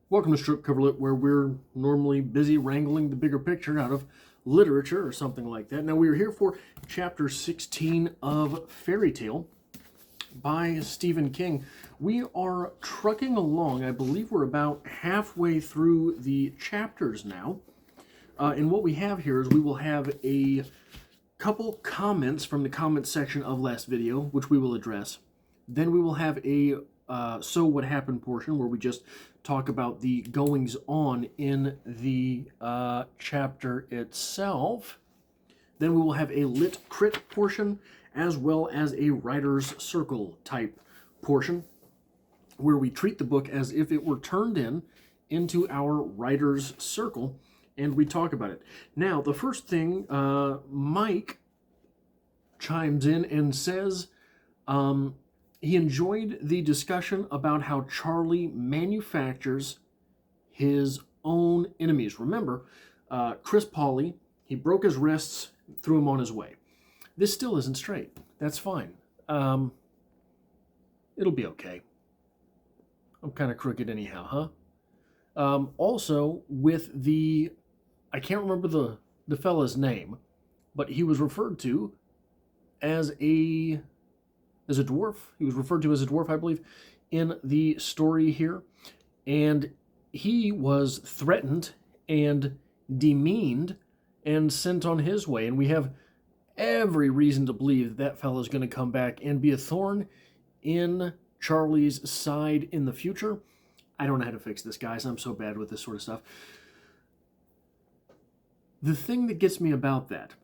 Welcome to Strip Coverlet, where we're normally busy wrangling the bigger picture out of literature or something like that. Now, we are here for chapter 16 of Fairy Tale by Stephen King. We are trucking along. I believe we're about halfway through the chapters now. And what we have here is we will have a couple comments from the comment section of last video, which we will address. Then we will have a So What Happened portion where we just talk about the goings on in the chapter itself. Then we will have a lit crit portion as well as a writer's circle type portion where we treat the book as if it were turned into our writer's circle and we talk about it. Now, the first thing, Mike chimes in and says he enjoyed the discussion about how Charlie manufactures his own enemies. Remember, Chris Pauley, he broke his wrists, threw him on his way. This still isn't straight. That's fine. It'll be okay. I'm kind of crooked anyhow, huh? Also, with the... I can't remember the fella's name, but he was referred to as a dwarf. He was referred to as a dwarf, I believe, in the story here. And he was threatened and demeaned and sent on his way. And we have every reason to believe that fella's going to come back and be a thorn in Charlie's side in the future. I don't know how to fix this, guys. I'm so bad with this sort of stuff. The thing that gets me about that,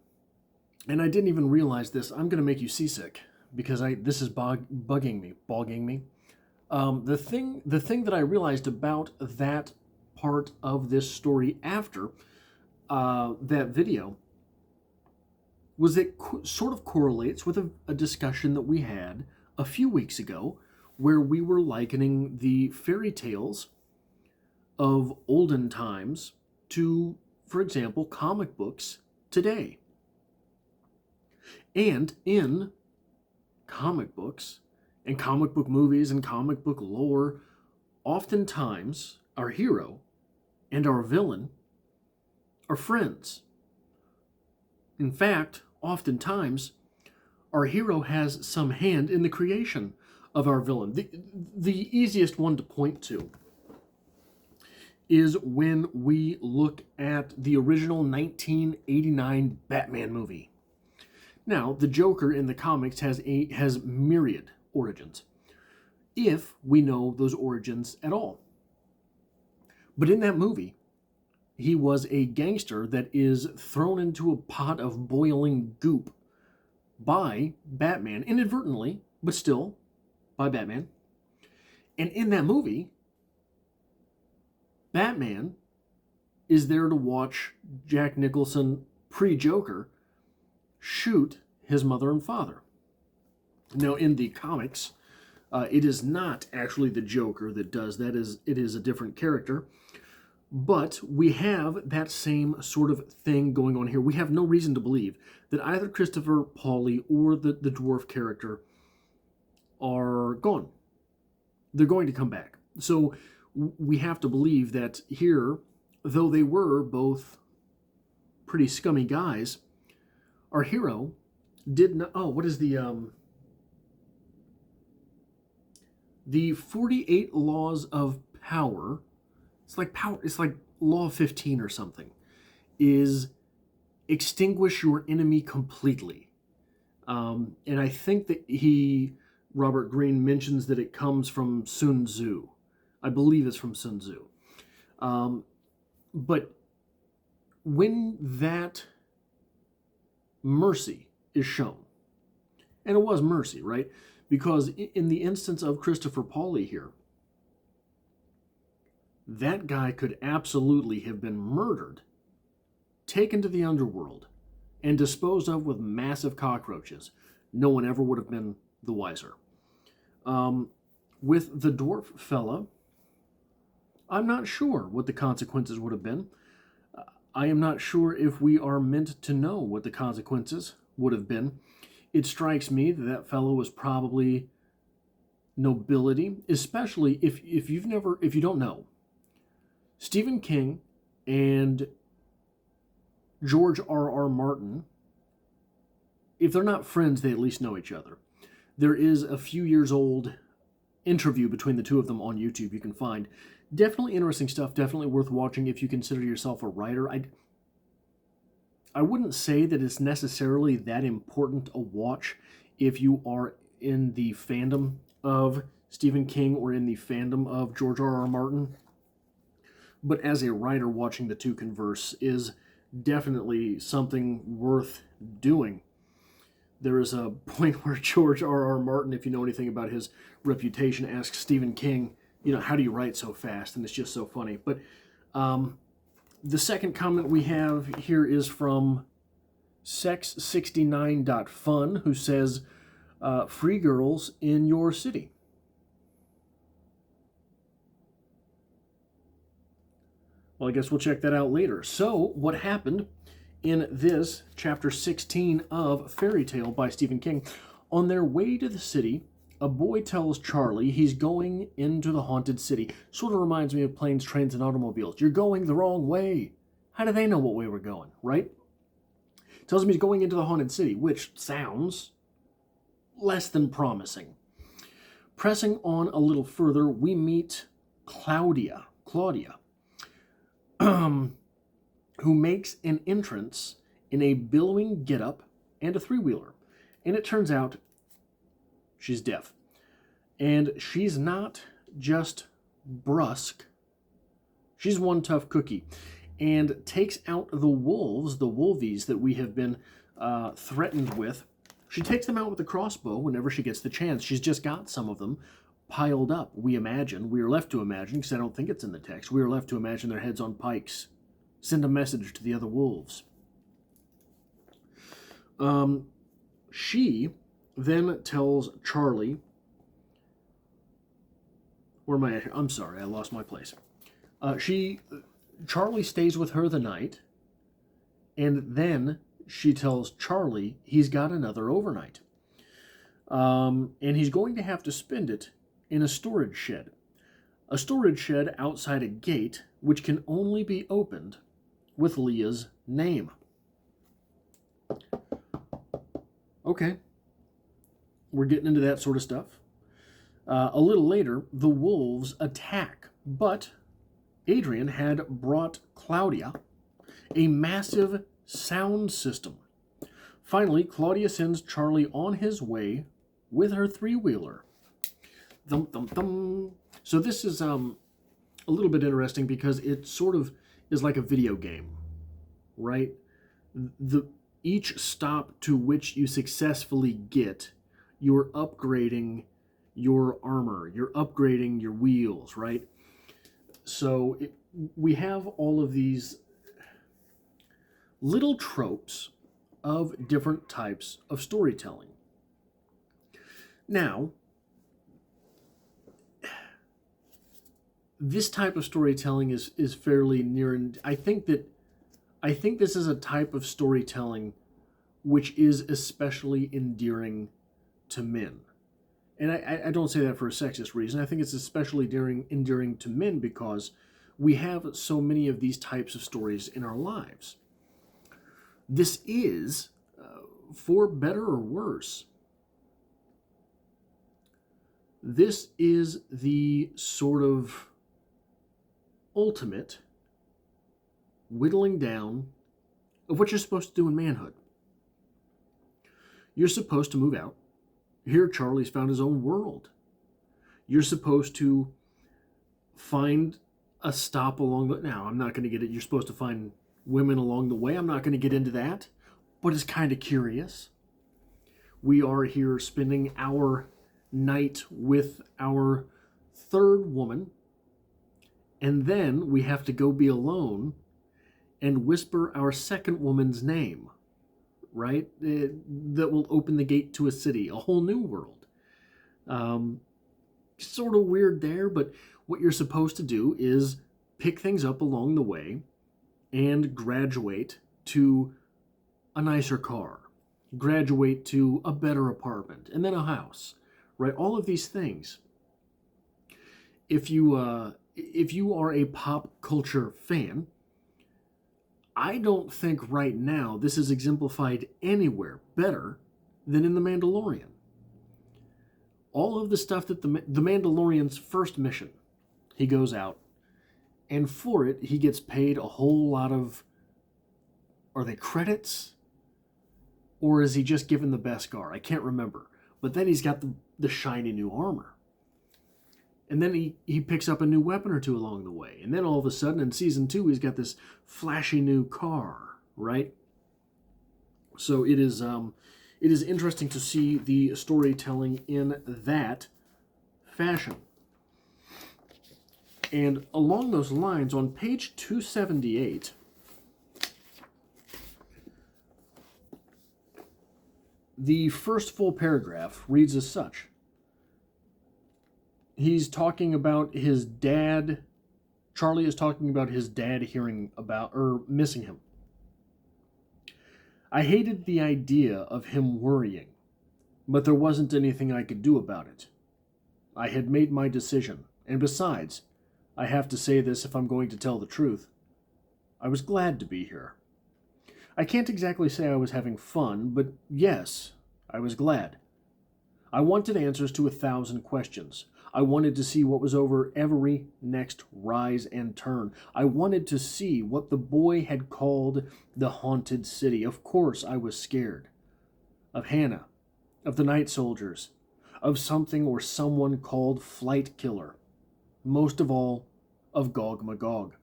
and I didn't even realize this, I'm going to make you seasick because this is bogging me. The thing that I realized about that part of this story after that video was it sort of correlates with a discussion that we had a few weeks ago where we were likening the fairy tales of olden times to, for example, comic books today. And in comic books and comic book movies and comic book lore, oftentimes our hero and our villain are friends. In fact, oftentimes our hero has some hand in the creation of our villain. The easiest one to point to is when we look at the original 1989 Batman movie. Now, the Joker in the comics has myriad origins, if we know those origins at all. But in that movie, he was a gangster that is thrown into a pot of boiling goop by Batman, inadvertently, but still by Batman. And in that movie, Batman is there to watch Jack Nicholson, pre-Joker, shoot his mother and father. Now, in the comics, it is not actually the Joker that does that. It is a different character. But we have that same sort of thing going on here. We have no reason to believe that either Christopher Pauley or the dwarf character are gone. They're going to come back. So we have to believe that here, though they were both pretty scummy guys, our hero did not... Oh, what is the 48 Laws of Power... It's like Law 15 or something, is extinguish your enemy completely. And I think that Robert Greene, mentions that it comes from Sun Tzu. I believe it's from Sun Tzu. But when that mercy is shown, and it was mercy, right? Because in the instance of Christopher Pauley here, that guy could absolutely have been murdered, taken to the underworld, and disposed of with massive cockroaches. No one ever would have been the wiser. With the dwarf fella, I'm not sure what the consequences would have been. I am not sure if we are meant to know what the consequences would have been. It strikes me that that fellow was probably nobility, especially if you don't know. Stephen King and George R.R. Martin, if they're not friends, they at least know each other. There is a few years old interview between the two of them on YouTube you can find. Definitely interesting stuff, definitely worth watching if you consider yourself a writer. I wouldn't say that it's necessarily that important a watch if you are in the fandom of Stephen King or in the fandom of George R.R. Martin. But as a writer, watching the two converse is definitely something worth doing. There is a point where George R.R. Martin, if you know anything about his reputation, asks Stephen King, how do you write so fast? And it's just so funny. But the second comment we have here is from Sex69.fun, who says, free girls in your city. Well, I guess we'll check that out later. So, what happened in this chapter 16 of Fairy Tale by Stephen King? On their way to the city, a boy tells Charlie he's going into the haunted city. Sort of reminds me of Planes, Trains, and Automobiles. You're going the wrong way. How do they know what way we're going, right? Tells him he's going into the haunted city, which sounds less than promising. Pressing on a little further, we meet Claudia, who makes an entrance in a billowing getup and a three-wheeler. And it turns out she's deaf. And she's not just brusque. She's one tough cookie. And takes out the wolves, the wolvies that we have been threatened with. She takes them out with a crossbow whenever she gets the chance. She's just got some of them piled up, we imagine. We are left to imagine, because I don't think it's in the text, we are left to imagine their heads on pikes. Send a message to the other wolves. She then tells Charlie, where am I at here? I'm sorry, I lost my place. Charlie stays with her the night, and then she tells Charlie he's got another overnight. And he's going to have to spend it in a storage shed. A storage shed outside a gate, which can only be opened with Leah's name. Okay. We're getting into that sort of stuff. A little later, the wolves attack, but Adrian had brought Claudia a massive sound system. Finally, Claudia sends Charlie on his way with her three-wheeler. Thump, thump, thump. So this is a little bit interesting because it sort of is like a video game, right? Each stop to which you successfully get, you're upgrading your armor, you're upgrading your wheels, right? So we have all of these little tropes of different types of storytelling. Now, this type of storytelling is fairly near, and I think this is a type of storytelling which is especially endearing to men. And I don't say that for a sexist reason. I think it's especially endearing to men because we have so many of these types of stories in our lives. This is, for better or worse, this is the sort of ultimate whittling down of what you're supposed to do in manhood. You're supposed to move out. Here, Charlie's found his own world. You're supposed to find a stop along the... Now, I'm not going to get it. You're supposed to find women along the way. I'm not going to get into that, but it's kind of curious. We are here spending our night with our third woman, and then we have to go be alone and whisper our second woman's name, right? That will open the gate to a city, a whole new world. Sort of weird there, but what you're supposed to do is pick things up along the way and graduate to a nicer car, graduate to a better apartment, and then a house, right? All of these things. If you if you are a pop culture fan, I don't think right now this is exemplified anywhere better than in The Mandalorian. All of the stuff that the Mandalorian's first mission, he goes out, and for it, he gets paid a whole lot of, are they credits? Or is he just given the Beskar? I can't remember. But then he's got the shiny new armor. And then he picks up a new weapon or two along the way. And then all of a sudden in season 2, he's got this flashy new car, right? So it is interesting to see the storytelling in that fashion. And along those lines, on page 278, the first full paragraph reads as such. He's talking about his dad. Charlie is talking about his dad hearing about, or missing him. I hated the idea of him worrying, but there wasn't anything I could do about it. I had made my decision, and besides, I have to say this if I'm going to tell the truth, I was glad to be here. I can't exactly say I was having fun, but yes, I was glad. I wanted answers to 1,000 questions. I wanted to see what was over every next rise and turn. I wanted to see what the boy had called the haunted city. Of course, I was scared. Of Hannah, of the night soldiers, of something or someone called Flight Killer. Most of all, of Gog Magog.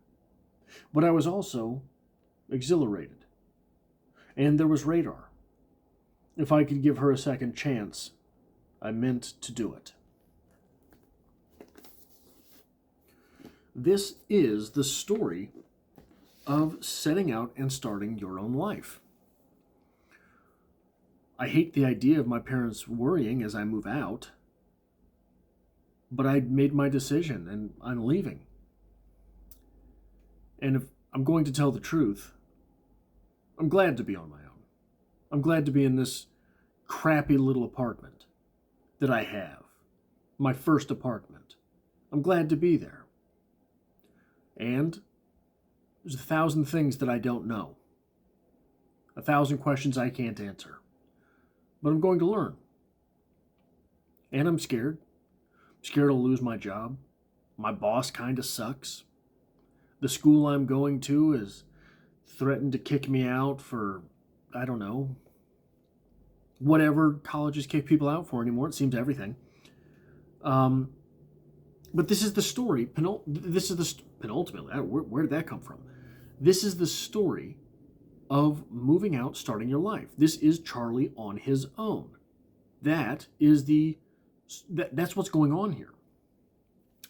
But I was also exhilarated. And there was Radar. If I could give her a second chance, I meant to do it. This is the story of setting out and starting your own life. I hate the idea of my parents worrying as I move out, but I made my decision and I'm leaving. And if I'm going to tell the truth, I'm glad to be on my own. I'm glad to be in this crappy little apartment that I have, my first apartment. I'm glad to be there. And there's 1,000 things that I don't know. 1,000 questions I can't answer. But I'm going to learn. And I'm scared. I'm scared I'll lose my job. My boss kind of sucks. The school I'm going to has threatened to kick me out for, I don't know, whatever colleges kick people out for anymore. It seems everything. But this is the story. Penultimately, where did that come from? This is the story of moving out, starting your life. This is Charlie on his own. That's what's going on here.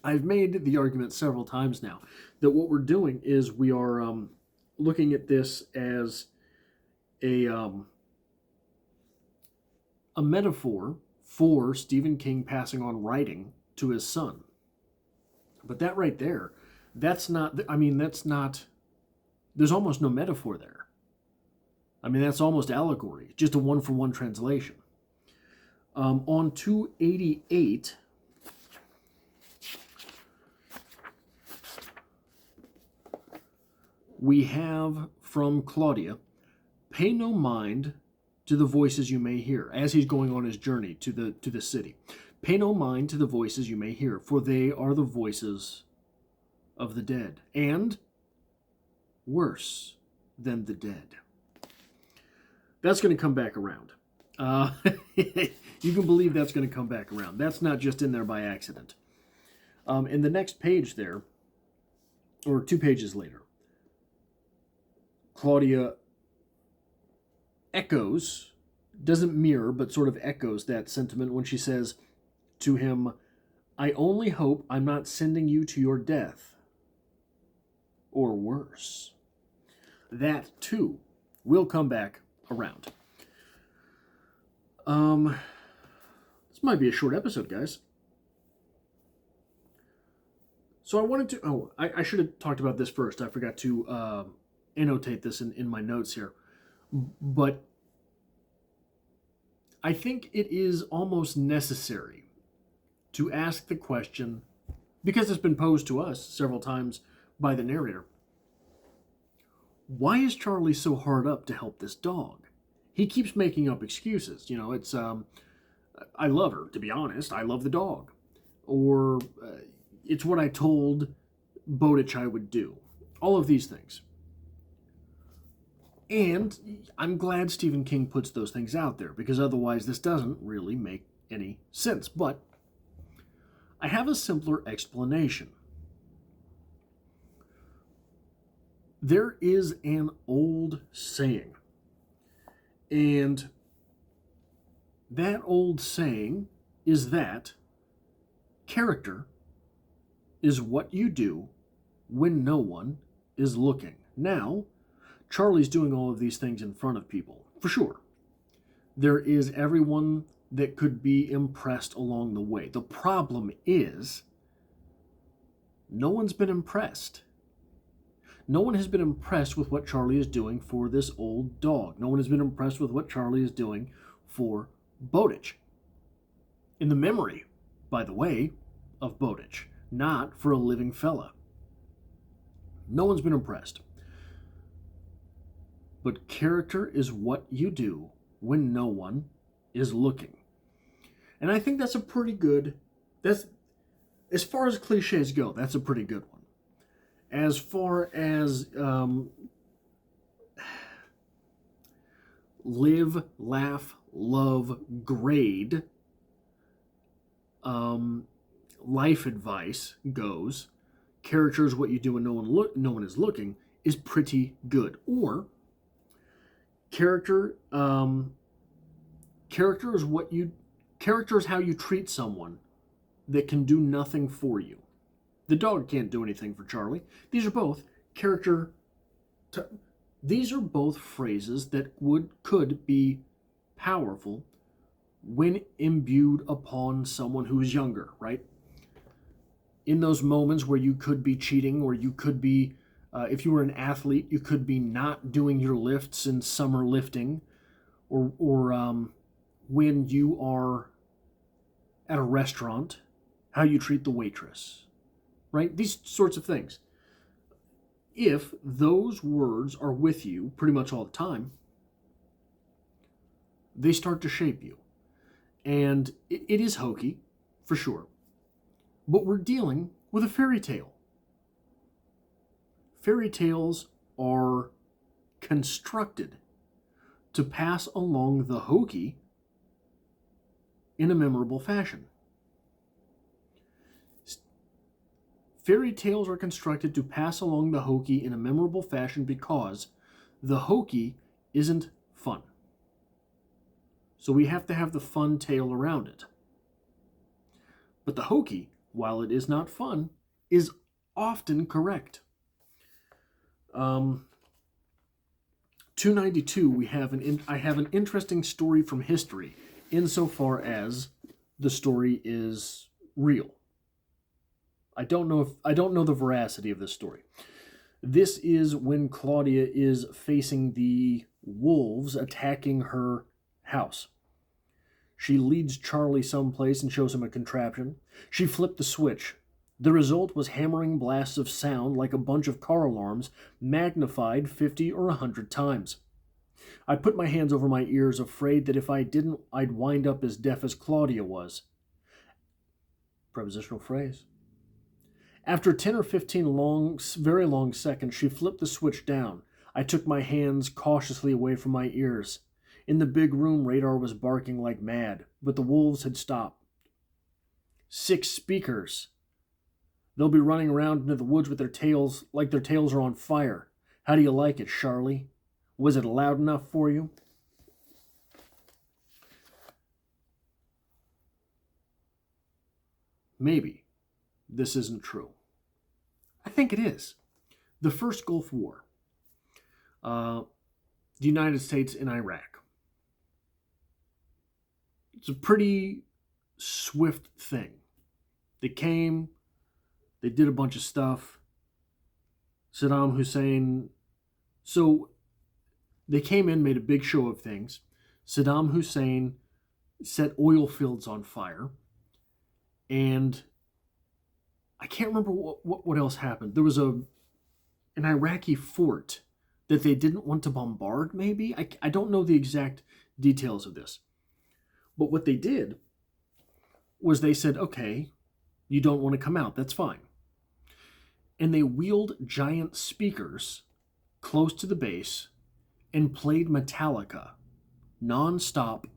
I've made the argument several times now that what we're doing is we are looking at this as a metaphor for Stephen King passing on writing to his son. But that right there, there's almost no metaphor there. I mean, that's almost allegory, just a one-for-one translation. On 288, we have from Claudia, pay no mind to the voices you may hear, as he's going on his journey to the city. Pay no mind to the voices you may hear, for they are the voices of the dead, and worse than the dead. That's going to come back around. You can believe that's going to come back around. That's not just in there by accident. In the next page there, or 2 pages later, Claudia echoes, doesn't mirror, but sort of echoes that sentiment when she says to him, I only hope I'm not sending you to your death, or worse. That, too, will come back around. This might be a short episode, guys. So I wanted to, I should have talked about this first. I forgot to annotate this in my notes here. But I think it is almost necessary to ask the question, because it's been posed to us several times by the narrator. Why is Charlie so hard up to help this dog? He keeps making up excuses. It's, I love her, to be honest. I love the dog. Or, it's what I told Bowditch I would do. All of these things. And I'm glad Stephen King puts those things out there, because otherwise this doesn't really make any sense. But I have a simpler explanation. There is an old saying, and that old saying is that character is what you do when no one is looking. Now, Charlie's doing all of these things in front of people, for sure. There is everyone that could be impressed along the way. The problem is, no one's been impressed. No one has been impressed with what Charlie is doing for this old dog. No one has been impressed with what Charlie is doing for Bowditch. In the memory, by the way, of Bowditch, not for a living fella. No one's been impressed. But character is what you do when no one is looking. And I think that's a pretty good, as far as cliches go, that's a pretty good one. As far as live, laugh, love, grade, life advice goes, character is what you do when no one is looking, is pretty good. Or character is how you treat someone that can do nothing for you. The dog can't do anything for Charlie. These are both these are both phrases that could be powerful when imbued upon someone who is younger, right? In those moments where you could be cheating, or you could be, if you were an athlete, you could be not doing your lifts in summer lifting, or when you are at a restaurant, how you treat the waitress. Right? These sorts of things. If those words are with you pretty much all the time, they start to shape you. And it is hokey, for sure. But we're dealing with a fairy tale. Fairy tales are constructed to pass along the hokey in a memorable fashion. Fairy tales are constructed to pass along the hokey in a memorable fashion because the hokey isn't fun. So we have to have the fun tale around it. But the hokey, while it is not fun, is often correct. 292, I have an interesting story from history, insofar as the story is real. I don't know the veracity of this story. This is when Claudia is facing the wolves attacking her house. She leads Charlie someplace and shows him a contraption. She flipped the switch. The result was hammering blasts of sound like a bunch of car alarms, magnified 50 or 100 times. I put my hands over my ears, afraid that if I didn't, I'd wind up as deaf as Claudia was. Prepositional phrase. After 10 or 15 very long seconds, she flipped the switch down. I took my hands cautiously away from my ears. In the big room, Radar was barking like mad, but the wolves had stopped. 6 speakers. They'll be running around into the woods with their tails are on fire. How do you like it, Charlie? Was it loud enough for you? Maybe this isn't true. I think it is. The first Gulf War. The United States and Iraq. It's a pretty swift thing. They came, they did a bunch of stuff. Saddam Hussein. So they came in, made a big show of things. Saddam Hussein set oil fields on fire. And I can't remember what else happened. There was an Iraqi fort that they didn't want to bombard, maybe? I don't know the exact details of this. But what they did was they said, okay, you don't want to come out, that's fine. And they wheeled giant speakers close to the base and played Metallica non-stop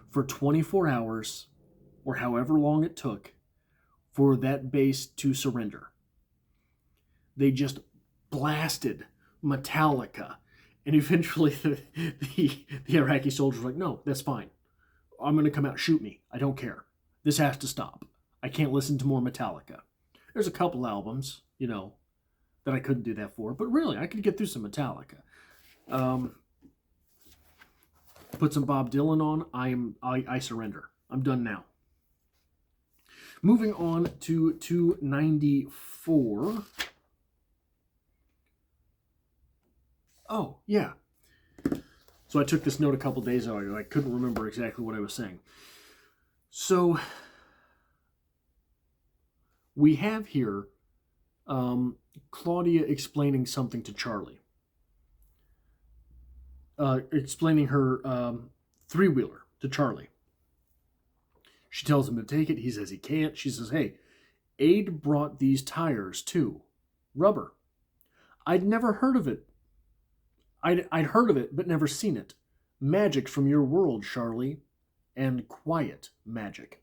for 24 hours or however long it took for that base to surrender. They just blasted Metallica. And eventually the Iraqi soldiers were like, no, that's fine. I'm going to come out, shoot me. I don't care. This has to stop. I can't listen to more Metallica. There's a couple albums, that I couldn't do that for. But really, I could get through some Metallica. Put some Bob Dylan on. I surrender. I'm done now. Moving on to 294. Oh, yeah. So I took this note a couple days ago. I couldn't remember exactly what I was saying. So we have here Claudia explaining something to Charlie. Explaining her three-wheeler to Charlie. She tells him to take it. He says he can't. She says, hey, Aid brought these tires too. Rubber. I'd never heard of it. I'd heard of it, but never seen it. Magic from your world, Charlie. And quiet magic.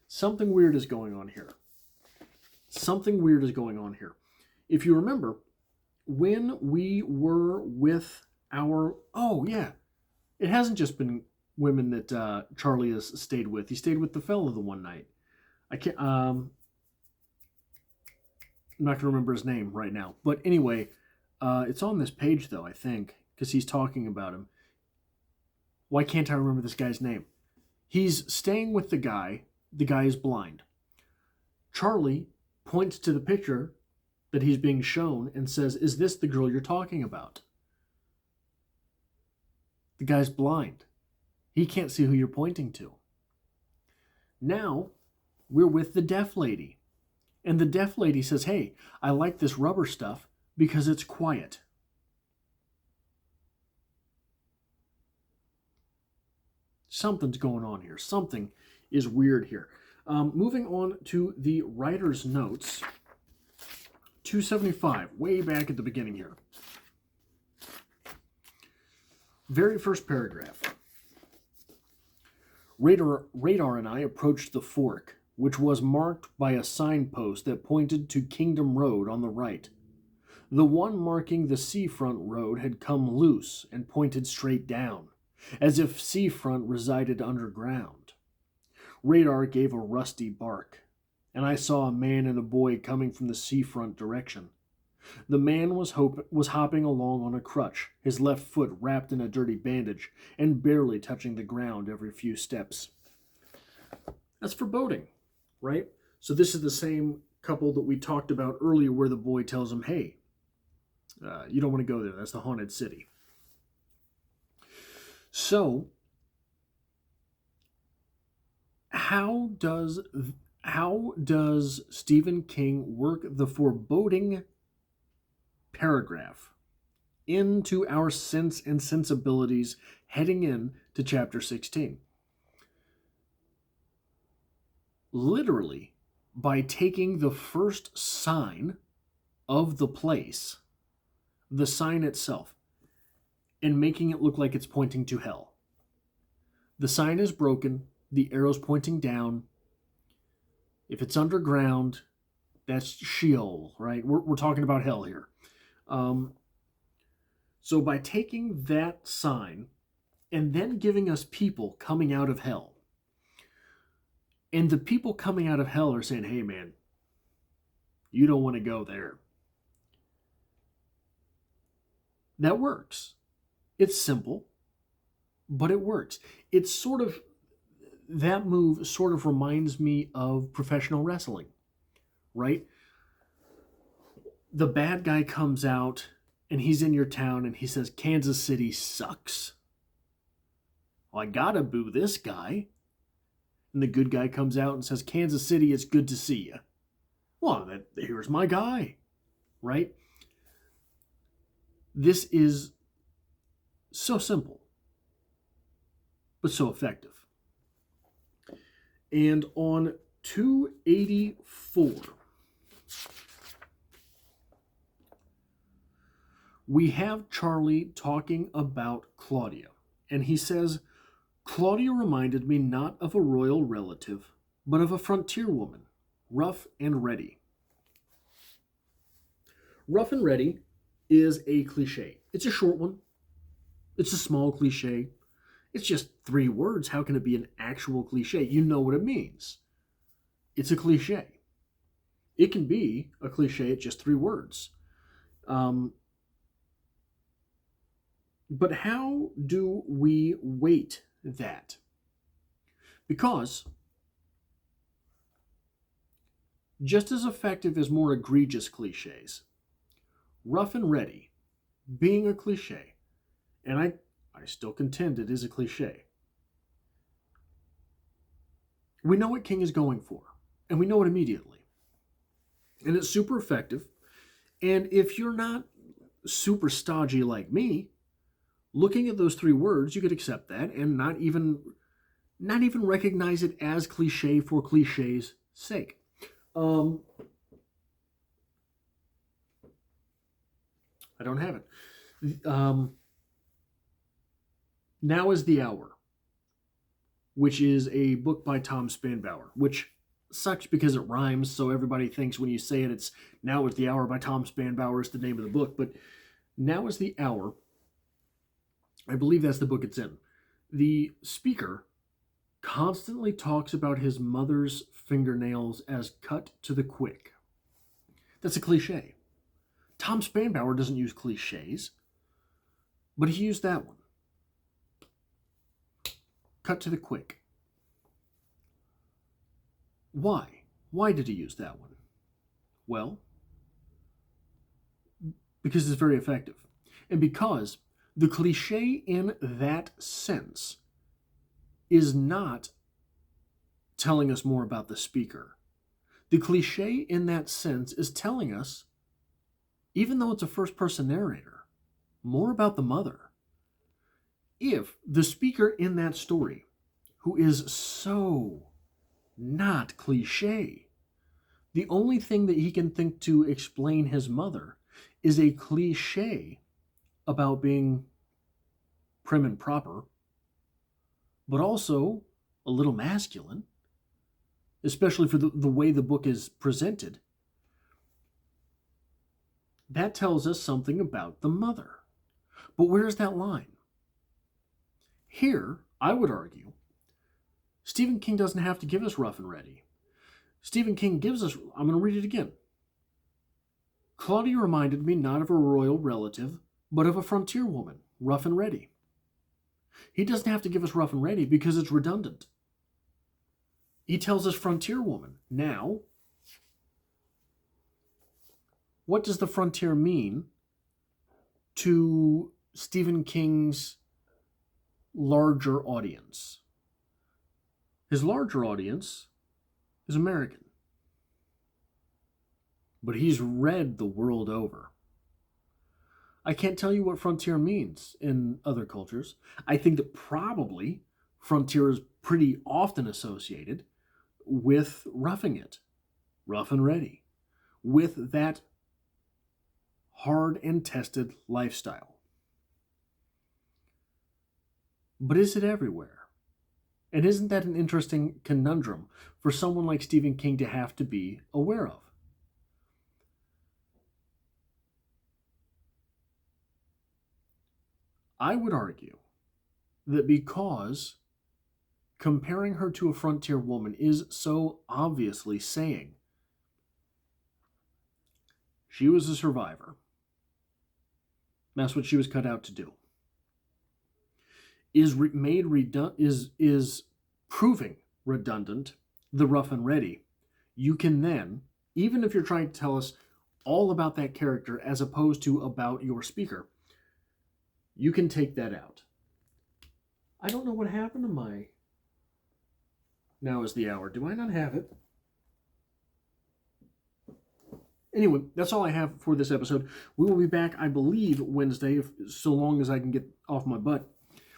Something weird is going on here. Something weird is going on here. If you remember, when we were with our... Oh, yeah. It hasn't just been women that Charlie has stayed with. He stayed with the fella the one night. I can't... I'm not going to remember his name right now. But anyway... it's on this page, though, I think, because he's talking about him. Why can't I remember this guy's name? He's staying with the guy. The guy is blind. Charlie points to the picture that he's being shown and says, is this the girl you're talking about? The guy's blind. He can't see who you're pointing to. Now, we're with the deaf lady. And the deaf lady says, hey, I like this rubber stuff because it's quiet. Something's going on here. Something is weird here. Moving on to the writer's notes. 275, way back at the beginning here. Very first paragraph. Radar and I approached the fork, which was marked by a signpost that pointed to Kingdom Road on the right. The one marking the seafront road had come loose and pointed straight down, as if seafront resided underground. Radar gave a rusty bark, and I saw a man and a boy coming from the seafront direction. The man was hopping along on a crutch, his left foot wrapped in a dirty bandage, and barely touching the ground every few steps. That's foreboding, right? So this is the same couple that we talked about earlier where the boy tells him, hey, you don't want to go there. That's the haunted city. So, how does Stephen King work the foreboding paragraph into our sense and sensibilities heading in to chapter 16? Literally, by taking the first sign of the place, the sign itself, and making it look like it's pointing to hell. The sign is broken, the arrow's pointing down. If it's underground, that's Sheol, right? We're talking about hell here. So by taking that sign and then giving us people coming out of hell, and the people coming out of hell are saying, hey man, you don't want to go there. That works. It's simple, but it works. It's sort of, that move sort of reminds me of professional wrestling, right? The bad guy comes out and he's in your town and he says, Kansas City sucks. Well, I gotta boo this guy. And the good guy comes out and says, Kansas City, it's good to see you. Well, here's my guy, right? This is so simple, but so effective. And on 284, we have Charlie talking about Claudia. And he says, Claudia reminded me not of a royal relative, but of a frontier woman, rough and ready. Rough and ready is a cliche. It's a short one. It's a small cliche. It's just 3 words. How can it be an actual cliche? You know what it means. It's a cliche. It can be a cliche at just 3 words. But how do we weight that? Because just as effective as more egregious cliches, rough and ready being a cliche, and I still contend it is a cliche, we know what King is going for, and we know it immediately. And it's super effective. And if you're not super stodgy like me, looking at those 3 words, you could accept that and not even recognize it as cliche for cliche's sake. I don't have it. Now is the Hour, which is a book by Tom Spanbauer, which sucks because it rhymes, so everybody thinks when you say it, it's Now is the Hour by Tom Spanbauer is the name of the book. But Now is the Hour, I believe that's the book it's in. The speaker constantly talks about his mother's fingernails as cut to the quick. That's a cliche. Tom Spanbauer doesn't use cliches, but he used that one. Cut to the quick. Why? Why did he use that one? Well, because it's very effective. And because the cliche in that sense is not telling us more about the speaker. The cliche in that sense is telling us, even though it's a first-person narrator, more about the mother. If the speaker in that story, who is so not cliche, the only thing that he can think to explain his mother is a cliche about being prim and proper, but also a little masculine, especially for the way the book is presented, that tells us something about the mother. But where's that line? Here, I would argue, Stephen King doesn't have to give us rough and ready. Stephen King gives us, I'm going to read it again. Claudia reminded me not of a royal relative, but of a frontier woman, rough and ready. He doesn't have to give us rough and ready because it's redundant. He tells us frontier woman. Now, what does the frontier mean to Stephen King's larger audience? His larger audience is American. But he's read the world over. I can't tell you what frontier means in other cultures. I think that probably frontier is pretty often associated with roughing it, rough and ready, with that hard and tested lifestyle. But is it everywhere? And isn't that an interesting conundrum for someone like Stephen King to have to be aware of? I would argue that because comparing her to a frontier woman is so obviously saying she was a survivor, that's what she was cut out to do, is proving redundant the rough and ready. You can then, even if you're trying to tell us all about that character as opposed to about your speaker, you can take that out. I don't know what happened to my Now is the Hour. Do I not have it? Anyway, that's all I have for this episode. We will be back, I believe, Wednesday, so long as I can get off my butt.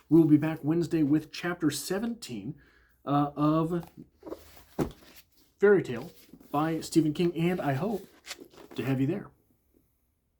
We will be back Wednesday with Chapter 17 of Fairy Tale by Stephen King, and I hope to have you there.